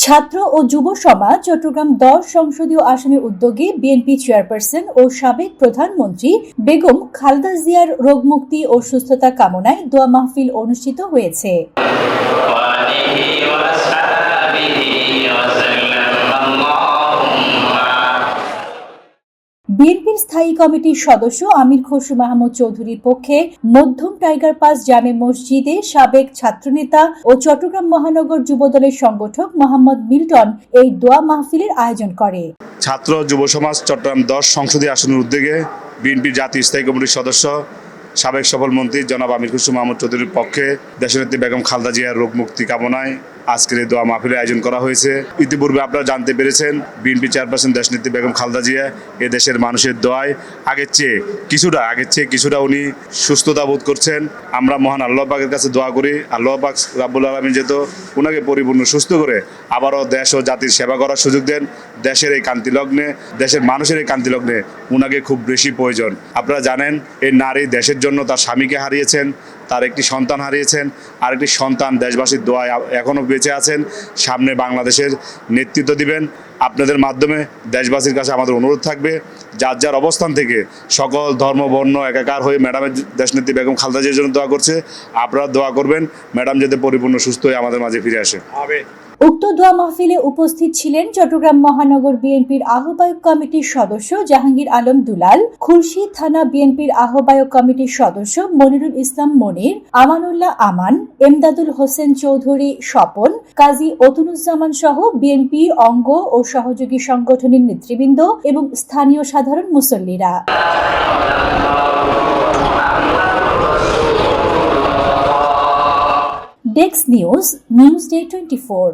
ছাত্র ও যুব সমাজ চট্টগ্রাম ১০ সংসদীয় আসনের উদ্যোগে বিএনপি চেয়ারপারসন ও সাবেক প্রধানমন্ত্রী বেগম খালেদা জিয়ার রোগমুক্তি ও সুস্থতা কামনায় দোয়া মাহফিল অনুষ্ঠিত হয়েছে। বিএনপির স্থায়ী কমিটির সদস্য আমির খসরু মাহমুদ চৌধুরীর পক্ষে মধ্যম টাইগার পাস জামে মসজিদে সাবেক ছাত্রনেতা ও চট্টগ্রাম মহানগর যুবদলের সংগঠক মোহাম্মদ মিল্টন এই দোয়া মাহফিলের আয়োজন করে। ছাত্র যুব সমাজ চট্টগ্রাম ১০ সংসদীয় আসনের উদ্যোগে বিএনপির জাতীয় স্থায়ী কমিটির সদস্য সাবেক সফল মন্ত্রী জনাব আমির খসরু মাহমুদ চৌধুরীর পক্ষে দেশনেত্রী বেগম খালেদা জিয়ার রোগ মুক্তি কামনায় আজকের এই দোয়া মাহফিলের আয়োজন করা হয়েছে। ইতিপূর্বে আপনারা জানতে পেরেছেন বিএনপি চেয়ারপারসন দেশনেত্রী বেগম খালেদা জিয়া এ দেশের মানুষের দোয়ায় আগের চেয়ে কিছুটা উনি সুস্থতা বোধ করছেন। আমরা মহান আল্লাহ পাকের কাছে দোয়া করি, আল্লাহ পাক রাব্বুল আলামিন যেত উনাকে পরিপূর্ণ সুস্থ করে আবারও দেশ ও জাতির সেবা করার সুযোগ দেন। দেশের এই কান্তি লগ্নে, দেশের মানুষের এই কান্তি লগ্নে উনাকে খুব বেশি প্রয়োজন। আপনারা জানেন এই নারী দেশের জন্য তার স্বামীকে হারিয়েছেন, তার একটি সন্তান হারিয়েছেন, আর একটি সন্তান দেশবাসীর দোয়ায় এখনও বেঁচে আছেন। সামনে বাংলাদেশের নেতৃত্ব দিবেন। আপনাদের মাধ্যমে দেশবাসীর কাছে আমাদের অনুরোধ থাকবে, যার যার অবস্থান থেকে সকল ধর্ম বর্ণ একাকার হয়ে ম্যাডামের দেশনেত্রী বেগম খালেদা জিয়ার জন্য দোয়া করছে। আপনারা দোয়া করবেন ম্যাডাম যাতে পরিপূর্ণ সুস্থ হয়ে আমাদের মাঝে ফিরে আসে। উক্ত দোয়া মাহফিলে উপস্থিত ছিলেন চট্টগ্রাম মহানগর বিএনপির আহ্বায়ক কমিটির সদস্য জাহাঙ্গীর আলম দুলাল, খুলশী থানা বিএনপির আহ্বায়ক কমিটির সদস্য মনিরুল ইসলাম মনির, আমানুল্লাহ আমান, এমদাদুল হোসেন চৌধুরী স্বপন, কাজী অতুনুজ্জামান সহ বিএনপির অঙ্গ ও সহযোগী সংগঠনের নেতৃবৃন্দ এবং স্থানীয় সাধারণ মুসল্লিরা। Desk news, news day 24।